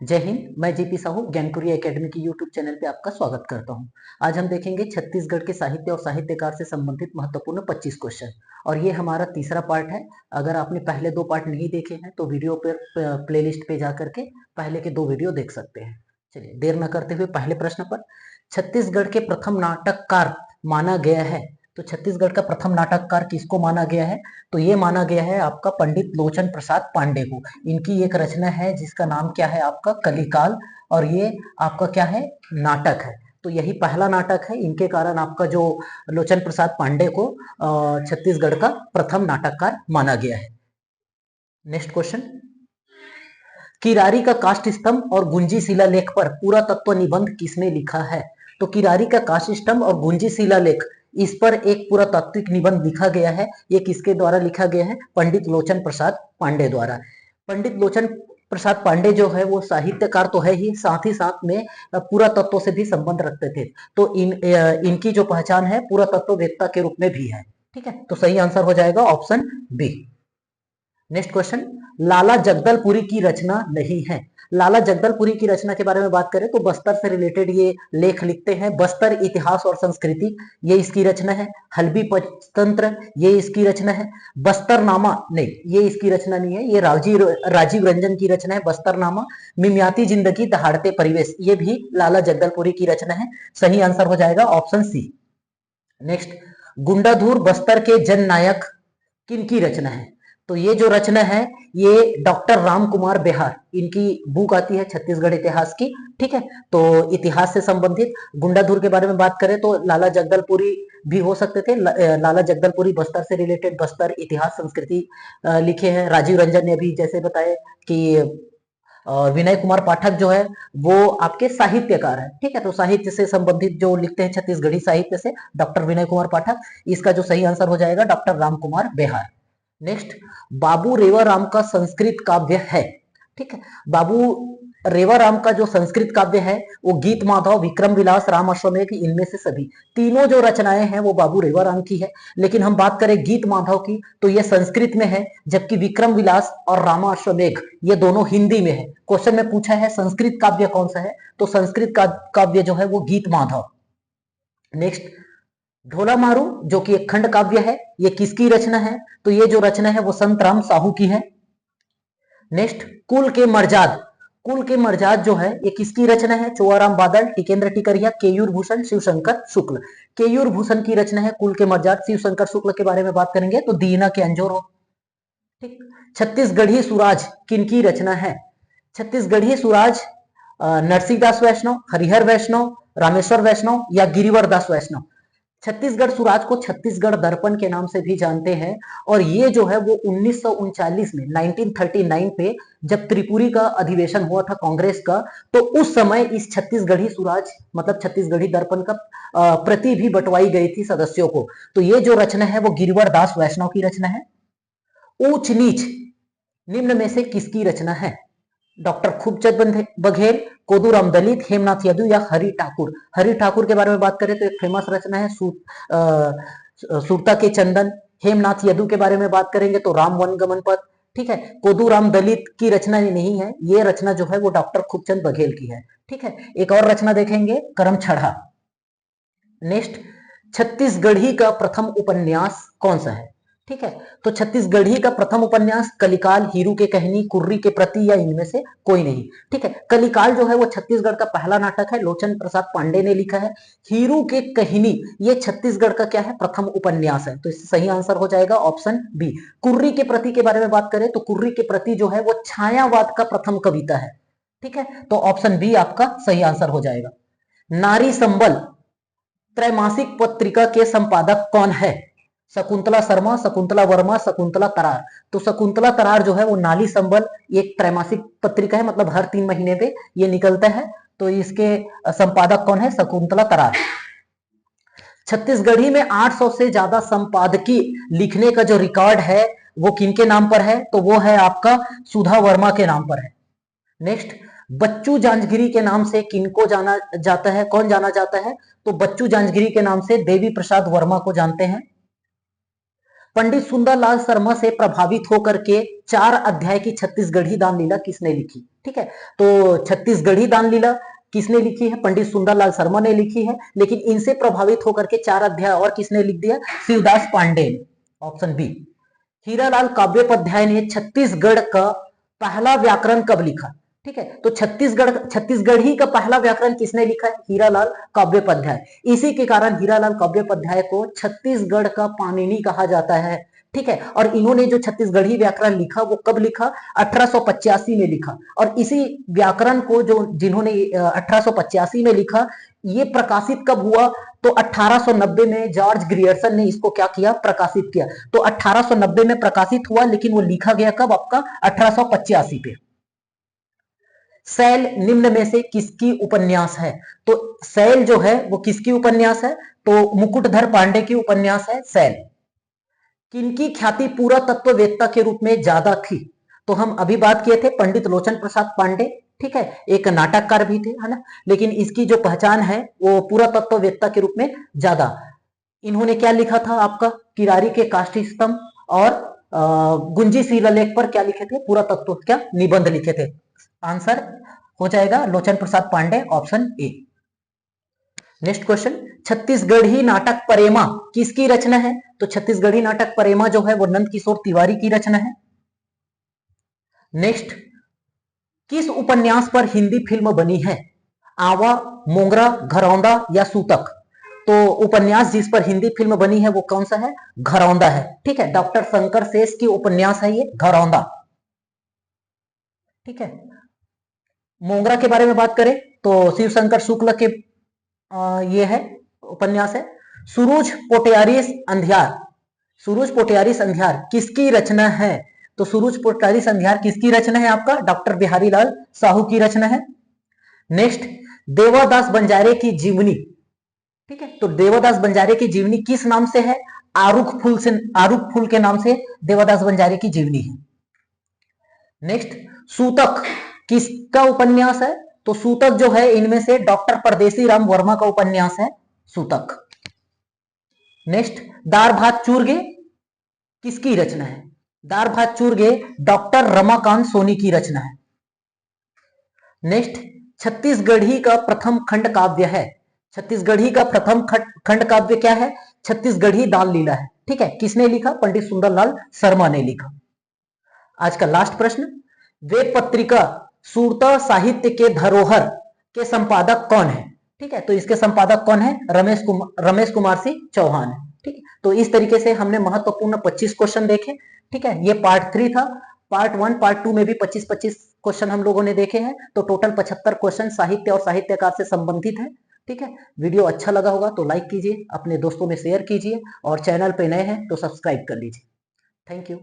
जय हिंद। मैं GP Sahu ज्ञानकुरी academy की यूट्यूब चैनल पे आपका स्वागत करता हूं। आज हम देखेंगे छत्तीसगढ़ के साहित्य और साहित्यकार से संबंधित महत्वपूर्ण 25 क्वेश्चन और ये हमारा तीसरा पार्ट है। अगर आपने पहले दो पार्ट नहीं देखे हैं तो वीडियो पर प्लेलिस्ट पे जा करके पहले के दो वीडियो देख सकते हैं। चलिए देर न करते हुए पहले प्रश्न पर, छत्तीसगढ़ के प्रथम नाटककार माना गया है, तो छत्तीसगढ़ का प्रथम नाटककार किसको माना गया है? तो ये माना गया है आपका पंडित लोचन प्रसाद पांडे को। इनकी एक रचना है जिसका नाम क्या है आपका कलिकाल, और ये आपका क्या है, नाटक है। तो यही पहला नाटक है, इनके कारण आपका जो लोचन प्रसाद पांडे को छत्तीसगढ़ का प्रथम नाटककार माना गया है। नेक्स्ट क्वेश्चन, किरारी का काष्ठ स्तंभ और गुंजी शिलालेख पर पूरा तत्व निबंध किसने लिखा है? तो किरारी का काष्ठ स्तंभ और गुंजी शिलालेख, इस पर एक पूरा तात्विक निबंध लिखा गया है। ये किसके द्वारा लिखा गया है? पंडित लोचन प्रसाद पांडे द्वारा। पंडित लोचन प्रसाद पांडे जो है वो साहित्यकार तो है ही, साथ ही साथ में पुरातत्व से भी संबंध रखते थे। तो इनकी जो पहचान है पुरातत्ववेत्ता के रूप में भी है। ठीक है, तो सही आंसर हो जाएगा ऑप्शन बी। नेक्स्ट क्वेश्चन, लाला जगदलपुरी की रचना नहीं है। लाला जगदलपुरी की रचना के बारे में बात करें तो बस्तर से रिलेटेड ये लेख लिखते हैं। बस्तर इतिहास और संस्कृति, ये इसकी रचना है। हल्बी पंचतंत्र, ये इसकी रचना है। बस्तरनामा, नहीं ये इसकी रचना नहीं है, ये राजीव रंजन की रचना है बस्तरनामा। मिमियाती जिंदगी दहाड़ते परिवेश, ये भी लाला जगदलपुरी की रचना है। सही आंसर हो जाएगा option C. Next, Gundadhur Bastar के जननायक किनकी रचना है? तो ये जो रचना है ये डॉक्टर राम कुमार बेहार, इनकी बुक आती है छत्तीसगढ़ इतिहास की। ठीक है, तो इतिहास से संबंधित गुंडाधुर के बारे में बात करें तो लाला जगदलपुरी भी हो सकते थे। लाला जगदलपुरी बस्तर से रिलेटेड बस्तर इतिहास संस्कृति लिखे हैं। राजीव रंजन ने भी जैसे बताए कि और विनय कुमार पाठक जो है वो आपके साहित्यकार है। ठीक है, तो साहित्य से संबंधित जो लिखते हैं छत्तीसगढ़ी साहित्य से, डॉक्टर विनय कुमार पाठक। इसका जो सही आंसर हो जाएगा डॉक्टर राम कुमार बेहार। नेक्स्ट, बाबू रेवाराम का संस्कृत काव्य है। ठीक है, बाबू रेवाराम का जो संस्कृत काव्य है वो गीत माधव, विक्रम विलास, राम अश्वमेध, इनमें से सभी तीनों जो रचनाएं हैं वो बाबू रेवाराम की है। लेकिन हम बात करें गीत माधव की तो ये संस्कृत में है, जबकि विक्रम विलास और रामा अश्वमेघ ये दोनों हिंदी में है। क्वेश्चन में पूछा है संस्कृत काव्य कौन सा है, तो संस्कृत काव्य जो है वो गीत माधव। नेक्स्ट, ढोला मारू जो कि एक खंड काव्य है, ये किसकी रचना है? तो ये जो रचना है वो संत राम साहू की है। नेक्स्ट, कुल के मर्जाद, कुल के मर्जाद जो है ये किसकी रचना है? चौआराम बादल, टिकेंद्र टिकरिया, केयूर भूषण, शिवशंकर शुक्ल। केयूर भूषण की रचना है कुल के मर्जाद। शिवशंकर शुक्ल के बारे में बात करेंगे तो दीना के अंजोर हो। ठीक, छत्तीसगढ़ी सुराज किनकी रचना है? छत्तीसगढ़ी सुराज नरसिंहदास वैष्णव, हरिहर वैष्णव, रामेश्वर वैष्णव या गिरिवर दास वैष्णव। छत्तीसगढ़ सुराज को छत्तीसगढ़ दर्पण के नाम से भी जानते हैं। और ये जो है वो 1939 में 1939 पे जब त्रिपुरी का अधिवेशन हुआ था कांग्रेस का, तो उस समय इस छत्तीसगढ़ी सुराज मतलब छत्तीसगढ़ी दर्पण का प्रति भी बंटवाई गई थी सदस्यों को। तो ये जो रचना है वो गिरिवर दास वैष्णव की रचना है। ऊंच नीच निम्न में से किसकी रचना है? डॉक्टर खूबचंद बघेल, कोदूराम दलित, हेमनाथ यदु या हरि ठाकुर। हरि ठाकुर के बारे में बात करें तो एक फेमस रचना है सुरता के चंदन। हेमनाथ यदु के बारे में बात करेंगे तो राम वन गमन पथ। ठीक है, कोदूराम दलित की रचना ये नहीं है, ये रचना जो है वो डॉक्टर खूबचंद बघेल की है। ठीक है, एक और रचना देखेंगे करम छड़ा। नेक्स्ट, छत्तीसगढ़ी का प्रथम उपन्यास कौन सा है? ठीक है, तो छत्तीसगढ़ी का प्रथम उपन्यास कलिकाल, हीरू के कहनी, कुर्री के प्रति या इनमें से कोई नहीं। ठीक है, कलिकाल जो है वो छत्तीसगढ़ का पहला नाटक है, लोचन प्रसाद पांडे ने लिखा है। हीरू के कहनी ये छत्तीसगढ़ का क्या है, प्रथम उपन्यास है। तो इससे सही आंसर हो जाएगा ऑप्शन बी। कुर्री के प्रति के बारे में बात करें तो कुर्री के प्रति जो है वो छायावाद का प्रथम कविता है। ठीक है, तो ऑप्शन बी आपका सही आंसर हो जाएगा। नारी संबल त्रैमासिक पत्रिका के संपादक कौन है? शकुंतला शर्मा, शकुंतला वर्मा, शकुंतला तरार। तो शकुंतला तरार जो है वो नाली संबल एक त्रैमासिक पत्रिका है, मतलब हर 3 महीने पे ये निकलता है। तो इसके संपादक कौन है? शकुंतला तरार। छत्तीसगढ़ी में 800 से ज्यादा संपादकीय लिखने का जो रिकॉर्ड है वो किनके नाम पर है? तो वो है आपका सुधा वर्मा के नाम पर है। नेक्स्ट, बच्चू जांजगिरी के नाम से किनको जाना जाता है, कौन जाना जाता है? तो बच्चू जांजगिरी के नाम से देवी प्रसाद वर्मा को जानते हैं। पंडित सुंदरलाल शर्मा से प्रभावित होकर के 4 अध्याय की छत्तीसगढ़ी दान लीला किसने लिखी? ठीक है। तो छत्तीसगढ़ी दान लीला किसने लिखी है? पंडित सुंदरलाल शर्मा ने लिखी है। लेकिन इनसे प्रभावित होकर के 4 अध्याय और किसने लिख दिया? शिवदास पांडे ने। Option B. हीरालाल काव्योपाध्याय ने छत्तीसगढ़ का पहला व्याकरण कब लिखा? ठीक है, तो छत्तीसगढ़ी का पहला व्याकरण किसने लिखा है? हीरालाल काव्योपाध्याय। इसी के कारण हीरालाल काव्योपाध्याय को छत्तीसगढ़ का पाणिनि कहा जाता है। ठीक है, और इन्होंने जो छत्तीसगढ़ी व्याकरण लिखा वो कब लिखा? 1885 में लिखा। और इसी व्याकरण को जो जिन्होंने 1885 में लिखा, ये प्रकाशित कब हुआ? तो 1890 में जॉर्ज ग्रियर्सन ने इसको क्या किया? प्रकाशित किया। तो 1890 में प्रकाशित हुआ, लेकिन वो लिखा गया कब? आपका 1885 पे। सैल निम्न में से किसकी उपन्यास है? तो सैल जो है वो किसकी उपन्यास है? तो मुकुटधर पांडे की उपन्यास है सैल। किनकी ख्याति पुरातत्ववेत्ता के रूप में ज्यादा थी? तो हम अभी बात किए थे पंडित लोचन प्रसाद पांडे, ठीक है, एक नाटककार भी थे, है ना। लेकिन इसकी जो पहचान है वो पुरातत्ववेत्ता के रूप में ज्यादा। इन्होंने क्या लिखा था आपका? किरारी के काष्ठी स्तंभ और गुंजी शिलालेख पर क्या लिखे थे? पुरातत्व क्या निबंध लिखे थे। आंसर हो जाएगा Lochan Prasad Pandey, option A. Next question, Chhattisgarhi नाटक परेमा किसकी रचना है? तो छत्तीसगढ़ी नाटक परेमा जो है वो नंद किशोर तिवारी की रचना है। नेक्स्ट, किस उपन्यास पर हिंदी फिल्म बनी है? आवा, मोंगरा, घरौंदा या सूतक? तो उपन्यास जिस पर हिंदी फिल्म बनी है वो कौन सा है? घरौंदा है। ठीक है, डॉक्टर शंकर शेष की उपन्यास है ये घरौंदा। ठीक है, मोंगरा के बारे में बात करें तो शिव शंकर शुक्ल के ये है उपन्यास है। सुरुज पोटियारिस अंधियार, सुरुज पोटियारिस अंधियार किसकी रचना है? तो सुरुज पोटियारिस अंधियार किसकी रचना है? आपका डॉक्टर बिहारी लाल साहू की रचना है। नेक्स्ट, देवादास बंजारे की जीवनी, ठीक है, तो देवादास बंजारे की जीवनी किस नाम से है? आरुख फूल से, आरुख फूल के नाम से देवादास बंजारे की जीवनी है। नेक्स्ट, सूतक किसका उपन्यास है? तो सूतक जो है इनमें से डॉक्टर परदेसी राम वर्मा का उपन्यास है सूतक। नेक्स्ट, दार भात चूरगे किसकी रचना है? दार भात चूरगे डॉक्टर रमाकांत सोनी की रचना है। नेक्स्ट, छत्तीसगढ़ी का प्रथम खंड काव्य है, छत्तीसगढ़ी का प्रथम खंड काव्य क्या है? छत्तीसगढ़ी दान लीला है। ठीक है, किसने लिखा? पंडित सुंदरलाल शर्मा ने लिखा। आज का लास्ट प्रश्न, वेद पत्रिका सूरता साहित्य के धरोहर के संपादक कौन है? ठीक है, तो इसके संपादक कौन है? रमेश कुमार सिंह चौहान। ठीक है, तो इस तरीके से हमने महत्वपूर्ण 25 क्वेश्चन देखे। ठीक है, ये पार्ट 3 था। पार्ट 1 पार्ट 2 में भी 25-25 क्वेश्चन हम लोगों ने देखे हैं। तो टोटल 75 क्वेश्चन साहित्य और साहित्यकार से संबंधित है। ठीक है, वीडियो अच्छा लगा होगा तो लाइक कीजिए, अपने दोस्तों में शेयर कीजिए और चैनल पे नए हैं तो सब्सक्राइब कर लीजिए। Thank you.